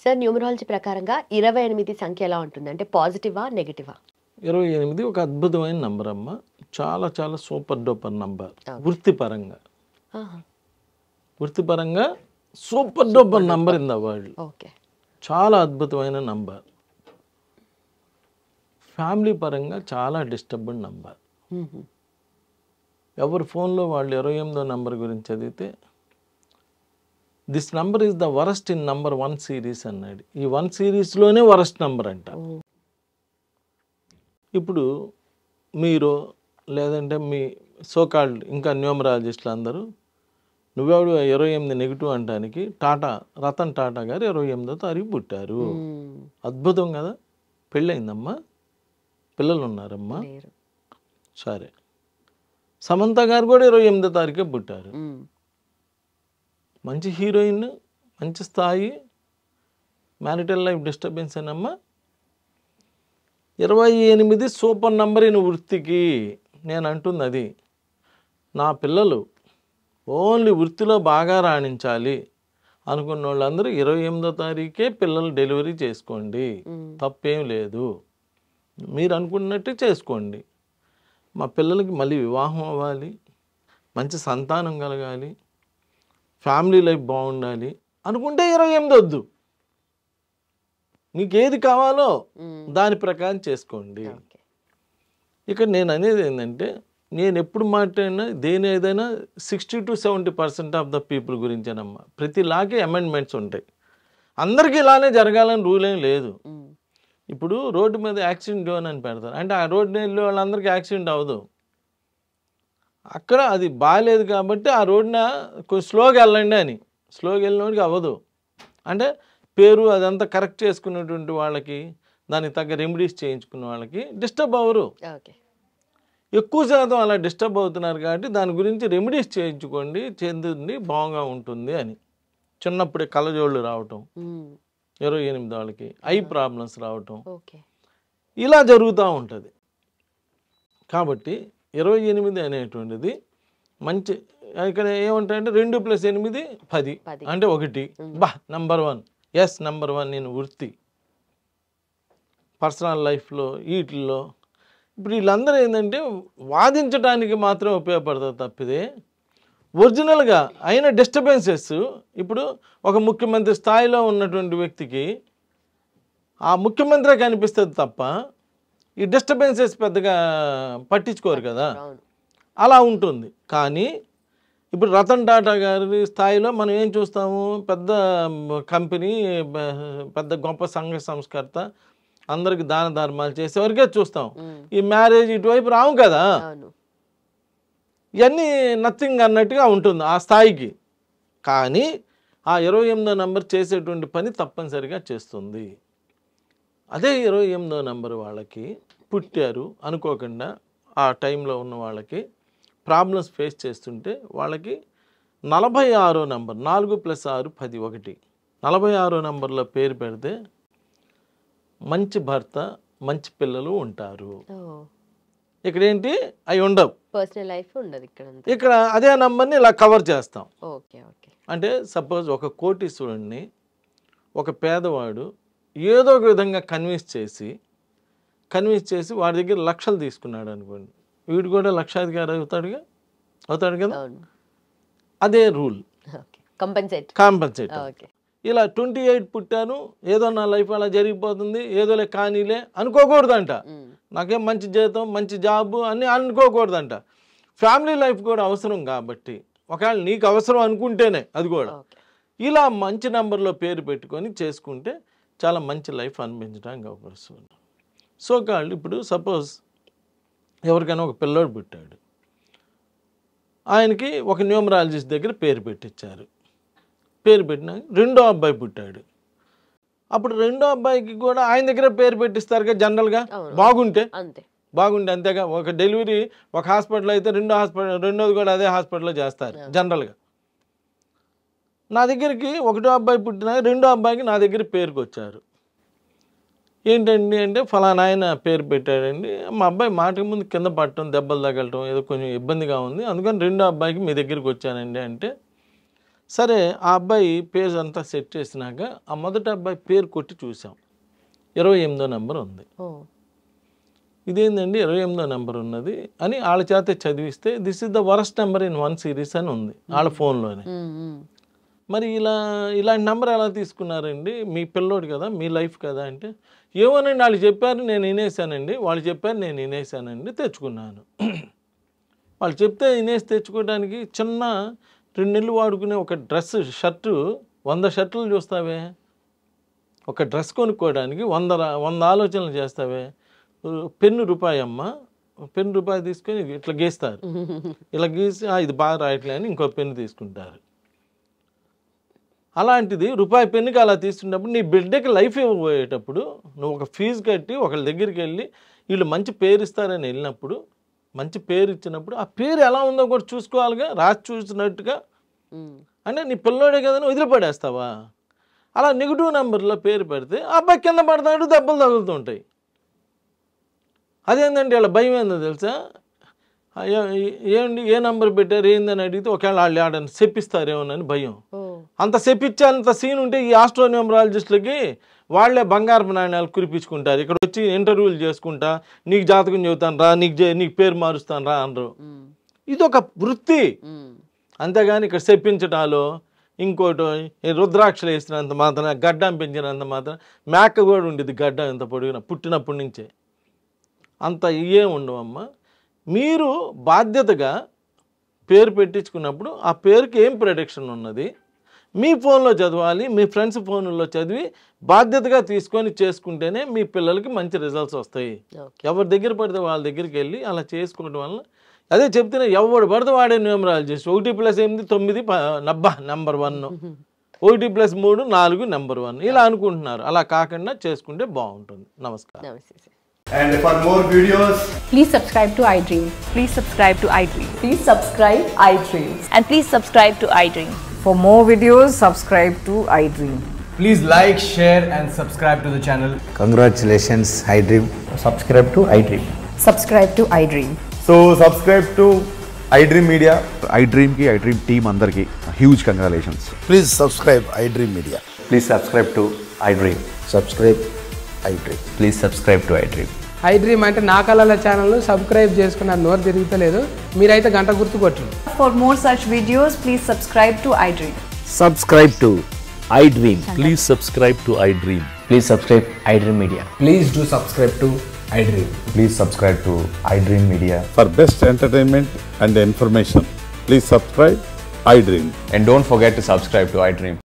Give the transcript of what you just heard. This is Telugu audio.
సార్ న్యూమరాలజీ ప్రకారంగా 28 సంఖ్య ఎలా ఉంటుంది? అంటే పాజిటివా, నెగటివా? 28 ఒక అద్భుతమైన నంబర్ అమ్మ. చాలా చాలా సూపర్ డూపర్ నంబర్. ఓకే. వృత్తిపరంగా ఆహా. వృత్తిపరంగా super duper number in the world. Okay. చాలా అద్భుతమైన నంబర్. ఫ్యామిలీ పరంగా చాలా డిస్టర్బ్డ్ నంబర్. మ్మ్. ఎవరి ఫోన్లో వాళ్ళు 28వ నంబర్ గురించి చదివితే this number is the worst in number 1 series అన్నాడు. ఈ 1 సిరీస్లోనే వరస్ట్ నంబర్ అంట. ఓ. ఇప్పుడు మీరు లేదంటే మీ సోకాల్డ్ ఇంకా న్యూమరాలజిస్టులు అందరూ నువ్వెవడు 28 నెగిటివ్ అంటానికి రతన్ టాటా గారు 28వ తారీఖు పుట్టారు. మ్మ్. అద్భుతం కదా. పెళ్ళయిందమ్మా, పిల్లలు ఉన్నారమ్మా. లేరు. సరే, సమంత గారు కూడా 28వ తారీఖే పుట్టారు. మ్మ్. మంచి హీరోయిన్, మంచి స్థాయి, మ్యారిటల్ లైఫ్ డిస్టర్బెన్స్ అనమ్మా. 28 సూపర్ నంబర్ ఇన్ వృత్తికి. నేను అంటుంది అది. నా పిల్లలు ఓన్లీ వృత్తిలో బాగా రాణించాలి అనుకున్న వాళ్ళందరూ 28వ తారీఖే పిల్లలు డెలివరీ చేసుకోండి. తప్పేం లేదు. మీరు అనుకున్నట్టు చేసుకోండి. మా పిల్లలకి మళ్ళీ వివాహం అవ్వాలి, మంచి సంతానం కలగాలి, ఫ్యామిలీ లైఫ్ బాగుండాలి అనుకుంటే 28 వద్దు. మీకు ఏది కావాలో దాని ప్రకారం చేసుకోండి. ఓకే. ఇక్కడ నేను అనేది ఏంటంటే, నేను ఎప్పుడు మాట్లాడినా ఏదైనా 60 to 70% ఆఫ్ ద పీపుల్ గురించేనమ్మా. ప్రతి లాకి అమెండ్మెంట్స్ ఉంటాయి. అందరికీ ఇలానే జరగాలని రూల్ ఏం లేదు. మ్మ్. ఇప్పుడు రోడ్డు మీద యాక్సిడెంట్ జోన్ అని పెడతారు. అంటే ఆ రోడ్డు వెళ్ళే వాళ్ళందరికీ యాక్సిడెంట్ అవ్వదు. అక్కడ అది బాగాలేదు కాబట్టి ఆ రోడ్డున కొంచెం స్లోగా వెళ్ళండి అని. స్లోగా వెళ్ళినోడికి అవ్వదు. అంటే పేరు అదంతా కరెక్ట్ చేసుకున్నటువంటి వాళ్ళకి, దానికి తగ్గ రెమెడీస్ చేయించుకున్న వాళ్ళకి డిస్టర్బ్ అవ్వరు. ఓకే. ఎక్కువ శాతం అలా డిస్టర్బ్ అవుతున్నారు కాబట్టి దాని గురించి రెమెడీస్ చేయించుకోండి, చెందుంది బాగా ఉంటుంది అని. చిన్నప్పుడే కళ్ళజోళ్ళు రావటం, మ్మ్. 28 వాళ్ళకి ఐ ప్రాబ్లమ్స్ రావటం, ఓకే. ఇలా జరుగుతూ ఉంటుంది. కాబట్టి 28 అనేటువంటిది మంచి. ఇక్కడ ఏమంటాయంటే 2 + 8 10 10. అంటే 1. నంబర్ 1. ఎస్, నంబర్ 1 నేను వృత్తి, పర్సనల్ లైఫ్లో, వీటిల్లో. ఇప్పుడు వీళ్ళందరూ ఏంటంటే వాదించడానికి మాత్రం ఉపయోగపడతారు తప్పితే ఒరిజినల్గా అయిన డిస్టర్బెన్సెస్. ఇప్పుడు ఒక ముఖ్యమంత్రి స్థాయిలో ఉన్నటువంటి వ్యక్తికి ఆ ముఖ్యమంత్రి కనిపిస్తుంది తప్ప ఈ డిస్టర్బెన్సెస్ పెద్దగా పట్టించుకోరు కదా. అవును. అలా ఉంటుంది. కానీ ఇప్పుడు రతన్ టాటా గారి స్థాయిలో మనం ఏం చూస్తాము? పెద్ద కంపెనీ, పెద్ద గొప్ప సంఘ సంస్కర్త, అందరికి దాన ధర్మాలు చేసేవరకే చూస్తాం. ఈ మ్యారేజ్ ఇటువైపు రావు కదా. అవును. ఇవన్నీ నథింగ్ అన్నట్టుగా ఉంటుంది ఆ స్థాయికి. కానీ ఆ 28వ నంబర్ చేసేటువంటి పని తప్పనిసరిగా చేస్తుంది. అదే 28వ నంబర్ వాళ్ళకి పుట్టారు అనుకోకుండా ఆ టైంలో ఉన్న వాళ్ళకి ప్రాబ్లమ్స్ ఫేస్ చేస్తుంటే వాళ్ళకి 46వ నంబర్, 4 + 6 10 1. 46వ నంబర్లో పేరు పెడితే మంచి భర్త, మంచి పిల్లలు ఉంటారు. ఇక్కడ ఏంటి అవి ఉండవు. పర్సనల్ లైఫ్ ఉండదు ఇక్కడ. ఇక్కడ అదే నంబర్ని ఇలా కవర్ చేస్తాం. ఓకే. ఓకే. అంటే సపోజ్ ఒక కోటీశ్వరుడిని ఒక పేదవాడు ఏదో ఒక విధంగా కన్విన్స్ చేసి వాడి దగ్గర లక్షలు తీసుకున్నాడు అనుకోండి, వీడు కూడా లక్షాధికారి అవుతాడు కదా. అదే రూల్. కాంపెన్సేట్. ఓకే. ఇలా 28 పుట్టాను, ఏదో నా లైఫ్ అలా జరిగిపోతుంది, ఏదోలే కానీలే అనుకోకూడదంట. నాకేం మంచి జీతం, మంచి జాబు అని అనుకోకూడదంట. ఫ్యామిలీ లైఫ్ కూడా అవసరం కాబట్టి, ఒకవేళ నీకు అవసరం అనుకుంటేనే అది కూడా ఇలా మంచి నెంబర్లో పేరు పెట్టుకొని చేసుకుంటే చాలా మంచి లైఫ్ అనిపించడానికి అవకాశం ఉంది. సో కాళ్ళు ఇప్పుడు సపోజ్ ఎవరికైనా ఒక పిల్లోడు పుట్టాడు, ఆయనకి ఒక న్యూమరాలజిస్ట్ దగ్గర పేరు పెట్టించారు. పేరు పెట్టినా రెండో అబ్బాయి పుట్టాడు. అప్పుడు రెండో అబ్బాయికి కూడా ఆయన దగ్గర పేరు పెట్టిస్తారు కదా జనరల్గా. బాగుంటే అంతేగా. ఒక డెలివరీ ఒక హాస్పిటల్ అయితే రెండోది కూడా అదే హాస్పిటల్లో చేస్తారు జనరల్గా. నా దగ్గరికి ఒకటో అబ్బాయి పుట్టినా రెండో అబ్బాయికి నా దగ్గర పేరుకి వచ్చారు. ఏంటండి అంటే ఫలానా ఆయన పేరు పెట్టాడండి, మా అబ్బాయి మాటకి ముందు కింద పట్టడం, దెబ్బలు తగలటం ఏదో కొంచెం ఇబ్బందిగా ఉంది, అందుకని రెండో అబ్బాయికి మీ దగ్గరికి వచ్చానండి అంటే, సరే ఆ అబ్బాయి పేరు అంతా సెట్ చేసినాక ఆ మొదటి అబ్బాయి పేరు కొట్టి చూసాం, 28వ నెంబర్ ఉంది. ఇదేంటండి 28వ నెంబర్ ఉన్నది అని వాళ్ళ చేత చదివిస్తే this is the worst number in 1 series అని ఉంది వాళ్ళ ఫోన్లోనే. మరి ఇలాంటి నెంబర్ ఎలా తీసుకున్నారండి, మీ పిల్లోడు కదా, మీ లైఫ్ కదా అంటే, ఏమోనండి వాళ్ళు చెప్పారు నేను వినేసానండి, వాళ్ళు చెప్పారు నేను వినేసానండి, తెచ్చుకున్నాను. వాళ్ళు చెప్తే వినేసి తెచ్చుకోవడానికి చిన్న 2 నెలలు వాడుకునే ఒక డ్రెస్ షర్టు 100 షర్టులు చూస్తావే, ఒక డ్రెస్ కొనుక్కోవడానికి 100 ఆలోచనలు చేస్తావే. పెన్ను రూపాయి అమ్మ, పెన్ను రూపాయి తీసుకొని ఇట్లా గీస్తారు, ఇలా గీసి ఇది బాగా రాయట్లే అని ఇంకో పెన్ను తీసుకుంటారు. అలాంటిది రూపాయి పెన్నుకి అలా తీసుకున్నప్పుడు నీ బిడ్డకి లైఫ్ ఇవ్వబోయేటప్పుడు నువ్వు ఒక ఫీజు కట్టి ఒకళ్ళ దగ్గరికి వెళ్ళి వీళ్ళు మంచి పేరు ఇస్తారని వెళ్ళినప్పుడు, మంచి పేరు ఇచ్చినప్పుడు ఆ పేరు ఎలా ఉందో కూడా చూసుకోవాలిగా, రాసి చూసినట్టుగా. అంటే నీ పిల్లోడే కదా అని వదిలిపడేస్తావా? అలా నెగిటివ్ నెంబర్లో పేరు పెడితే ఆ అబ్బాయి కింద పడతాడు, దెబ్బలు తగులుతుంటాయి. అదేంటంటే వాళ్ళ భయం ఏందో తెలుసా, ఏంటి ఏ నెంబర్ పెట్టారు ఏందని అడిగితే ఒకవేళ వాళ్ళు ఆడని చెప్పిస్తారేమోనని భయం. అంత చెప్పించే అంత సీన్ ఉంటే ఈ ఆస్ట్రోన్యూమరాలజిస్టులకి వాళ్ళే బంగారపు నాణ్యాలు కురిపించుకుంటారు. ఇక్కడ వచ్చి ఇంటర్వ్యూలు చేసుకుంటా నీకు జాతకం చెబుతాను రా, నీకు పేరు మారుస్తాను రా అనరు. ఇది ఒక వృత్తి, అంతేగాని ఇక్కడ చెప్పించటాలో ఇంకోటి రుద్రాక్షలు వేసినంత మాత్రం, గడ్డం పెంచినంత మాత్రం, మేక కూడా ఉండేది గడ్డ ఇంత పొడిగిన పుట్టినప్పటి నుంచే, అంత ఇవే ఉండవమ్మా. మీరు బాధ్యతగా పేరు పెట్టించుకున్నప్పుడు ఆ పేరుకి ఏం ప్రొటెక్షన్ ఉన్నది మీ ఫోన్లో చదవాలి, మీ ఫ్రెండ్స్ ఫోన్లో చదివి బాధ్యతగా తీసుకొని చేసుకుంటేనే మీ పిల్లలకి మంచి రిజల్ట్స్ వస్తాయి. ఎవరి దగ్గర పడితే వాళ్ళ దగ్గరికి వెళ్ళి అలా చేసుకోవడం వల్ల, అదే చెప్తున్నా, ఎవడు పడితే వాడే న్యూమరాలజిస్ట్ 1+8 9 నెంబర్ 1, 1+3 4 నెంబర్ 1 ఇలా అనుకుంటున్నారు. అలా కాకుండా చేసుకుంటే బాగుంటుంది. నమస్కారం. And for more videos, please subscribe to iDream. Please subscribe to iDream. Please subscribe iDream. And please subscribe to iDream. For more videos, subscribe to iDream. please like, share and subscribe to the channel. Congratulations, iDream. Subscribe to iDream. Subscribe to iDream. So subscribe to iDream Media. iDream ki iDream team andarki huge congratulations. Please subscribe iDream Media. Please subscribe to iDream. Subscribe iDream. Please subscribe to iDream. iDream అంటే నా కళల ఛానల్ సబ్స్క్రైబ్ చేసుకున్న నోరు తిరుగుతలేదు, మీరైతే గంట గుర్తు కొట్టండి. For more such videos, please subscribe to iDream. Subscribe to iDream. Please subscribe to iDream. Please subscribe iDream Media. Please do subscribe to iDream. Please subscribe to iDream Media. For best entertainment and information, please subscribe iDream. And don't forget to subscribe to iDream.